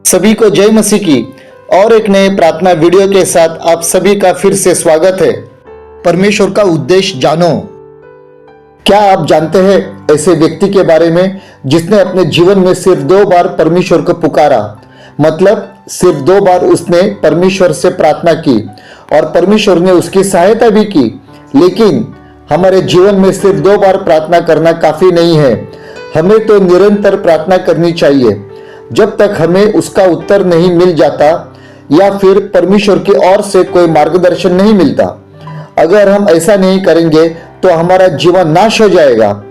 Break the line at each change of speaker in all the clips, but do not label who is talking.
सभी को जय मसीह की और एक नए प्रार्थना वीडियो के साथ आप सभी का फिर से स्वागत है। परमेश्वर का उद्देश्य जानो। क्या आप जानते हैं ऐसे व्यक्ति के बारे में जिसने अपने जीवन में सिर्फ 2 बार परमेश्वर को पुकारा, मतलब सिर्फ 2 बार उसने परमेश्वर से प्रार्थना की और परमेश्वर ने उसकी सहायता भी की। लेकिन हमारे जीवन में सिर्फ 2 बार प्रार्थना करना काफी नहीं है, हमें तो निरंतर प्रार्थना करनी चाहिए जब तक हमें उसका उत्तर नहीं मिल जाता या फिर परमेश्वर की ओर से कोई मार्गदर्शन नहीं मिलता। अगर हम ऐसा नहीं करेंगे तो हमारा जीवन नाश हो जाएगा,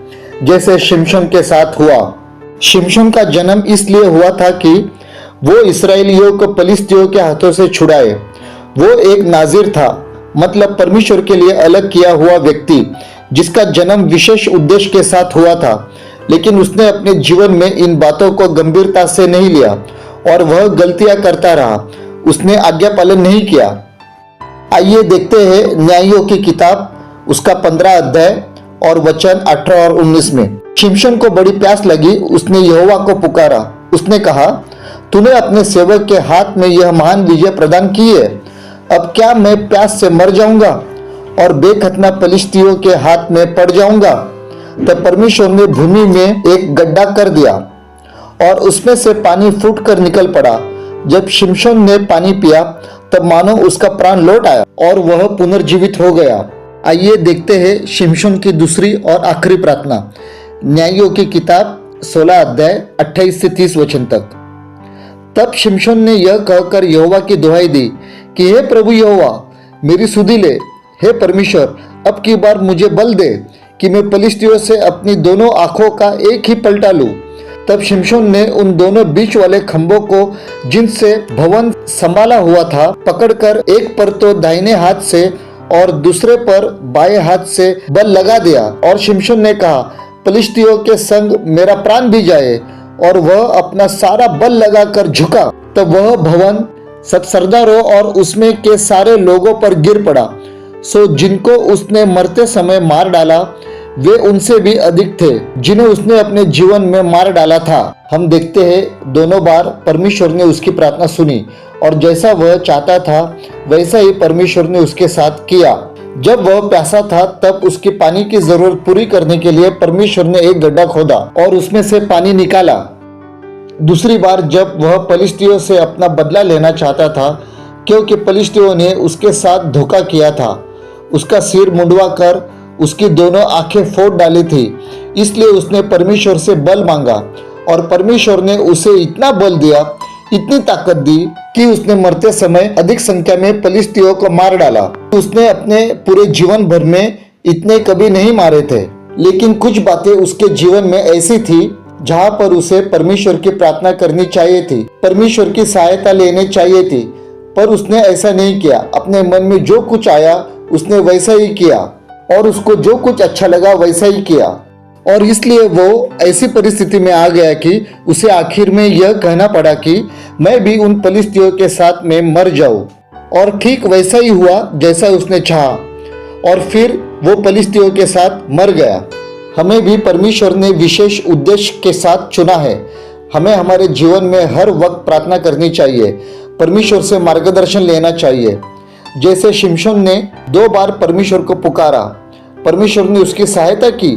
जैसे शिमशोन के साथ हुआ। शिमशोन का जन्म इसलिए हुआ था कि वो इस्राएलियों को पलिश्तियों के हाथों से छुड़ाए। वो एक नाजिर था, मतलब परमेश्वर के लिए अलग किया हुआ व्यक्ति, जिसका जन्म विशेष उद्देश्य के साथ हुआ था। लेकिन उसने अपने जीवन में इन बातों को गंभीरता से नहीं लिया और वह गलतियां करता रहा। उसने आज्ञा पालन नहीं किया। आइए देखते हैं न्यायों की किताब उसका 15 अध्याय और वचन 18 और 19 में। शिमशोन को बड़ी प्यास लगी, उसने यहोवा को पुकारा। उसने कहा, तूने अपने सेवक के हाथ में यह महान विजय प्रदान की है। अब क्या मैं प्यास से मर जाऊंगा और बेखतना पलिश्तियों के हाथ में पड़ जाऊंगा? तब परमेश्वर ने भूमि में एक गड्ढा कर दिया और उसमें से पानी फूट कर निकल पड़ा। जब शिमशोन ने पानी पिया तब मानो उसका प्राण लौट आया और वह पुनर्जीवित हो गया। आइए देखते हैं शिमशोन की दूसरी और आखिरी प्रार्थना, न्यायों की किताब 16 अध्याय 28 से 30 वचन तक। तब शिमशोन ने यह कहकर यहोवा की दुहाई दी कि हे प्रभु यहोवा, मेरी सुधि ले। हे परमेश्वर, अब की बार मुझे बल दे कि मैं पलिश्तियों से अपनी दोनों आंखों का एक ही पलटा लूं। तब शिमशोन ने उन दोनों बीच वाले खंभों को जिनसे भवन संभाला हुआ था पकड़कर एक पर तो दाहिने हाथ से और दूसरे पर बाएं हाथ से बल लगा दिया। और शिमशोन ने कहा, पलिश्तियों के संग मेरा प्राण भी जाए। और वह अपना सारा बल लगाकर झुका। तब वह भवन सब सरदारों और उसमें के सारे लोगों पर गिर पड़ा। सो जिनको उसने मरते समय मार डाला वे उनसे भी अधिक थे जिन्हें उसने अपने जीवन में मार डाला था। हम देखते हैं दोनों बार परमेश्वर ने उसकी प्रार्थना सुनी और जैसा वह चाहता था वैसा ही परमेश्वर ने उसके साथ किया। जब वह प्यासा था तब उसकी पानी की जरूरत पूरी करने के लिए परमेश्वर ने एक गड्ढा खोदा और उसमें से पानी निकाला। दूसरी बार जब वह पलिश्तियों से अपना बदला लेना चाहता था, क्योंकि पलिश्तियों ने उसके साथ धोखा किया था, उसका सिर मुंडवा कर उसकी दोनों आंखें फोड़ डाली थी, इसलिए उसने परमेश्वर से बल मांगा और परमेश्वर ने उसे इतना बल दिया, इतनी ताकत दी कि उसने मरते समय अधिक संख्या में पलिश्तियों को मार डाला। उसने अपने पूरे जीवन भर में इतने कभी नहीं मारे थे, लेकिन कुछ बातें उसके जीवन में ऐसी थी जहां पर उसे परमेश्वर की प्रार्थना करनी चाहिए थी, परमेश्वर की सहायता लेनी चाहिए थी, पर उसने ऐसा नहीं किया। अपने मन में जो कुछ आया उसने वैसा ही किया और उसको जो कुछ अच्छा लगा वैसा ही किया। और इसलिए वो ऐसी परिस्थिति में आ गया कि उसे आखिर में यह कहना पड़ा कि मैं भी उन पलिश्तियों के साथ में मर जाऊं। और ठीक वैसा ही हुआ जैसा उसने चाहा और फिर वो पलिश्तियों के साथ मर गया। हमें भी परमेश्वर ने विशेष उद्देश्य के साथ चुना है। हमें हमारे जीवन में हर वक्त प्रार्थना करनी चाहिए, परमेश्वर से मार्गदर्शन लेना चाहिए। जैसे शिमशोन ने 2 बार परमेश्वर को पुकारा, परमेश्वर ने उसकी सहायता की।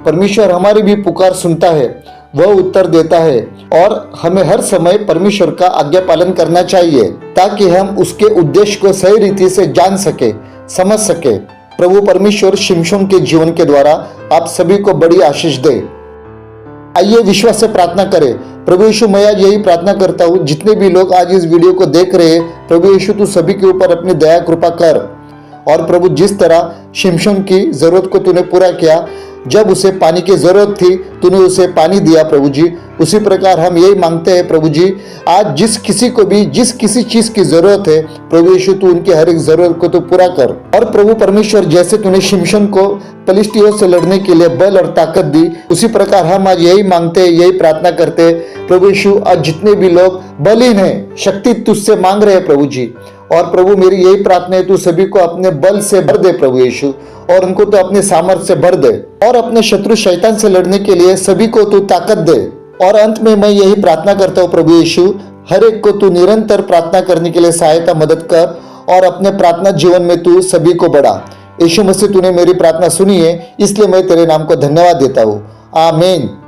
परमेश्वर हमारी भी पुकार सुनता है, वह उत्तर देता है और हमें हर समय परमेश्वर का आज्ञा पालन करना चाहिए ताकि हम उसके उद्देश्य को सही रीति से जान सके, समझ सके। प्रभु परमेश्वर शिमशोन के जीवन के द्वारा आप सभी को बड़ी आशीष दे। आइए विश्वास से प्रार्थना करें। प्रभु यीशु, मैं आज यही प्रार्थना करता हूँ, जितने भी लोग आज इस वीडियो को देख रहे हैं, प्रभु यीशु तू सभी के ऊपर अपनी दया कृपा कर। और प्रभु जिस तरह शिमशोन की जरूरत को तूने पूरा किया, जब उसे पानी की जरूरत थी तूने उसे पानी दिया प्रभु जी, उसी प्रकार हम यही मांगते हैं प्रभु जी, आज जिस किसी को भी जिस किसी चीज की जरूरत है प्रभु यीशु तू उनकी हर एक जरूरत को तो पूरा कर। और प्रभु परमेश्वर, जैसे तूने शिमशोन को पलिश्तियों से लड़ने के लिए बल और ताकत दी, उसी प्रकार हम आज यही मांगते हैं, यही प्रार्थना करते हैं प्रभु यीशु, आज जितने भी लोग बलहीन हैं, शक्ति तुझसे मांग रहे हैं प्रभु जी, और प्रभु मेरी यही प्रार्थना है, तू सभी को अपने बल से भर दे प्रभु यीशु, और उनको तो अपने सामर्थ्य से भर दे और अपने शत्रु शैतान से लड़ने के लिए सभी को तू ताकत दे। और अंत में मैं यही प्रार्थना करता हूँ प्रभु यीशु, हर एक को तू निरंतर प्रार्थना करने के लिए सहायता मदद कर और अपने प्रार्थना जीवन में तू सभी को बढ़ा। यीशु मसीह, तूने मेरी प्रार्थना सुनी है, इसलिए मैं तेरे नाम को धन्यवाद देता हूँ। आमीन।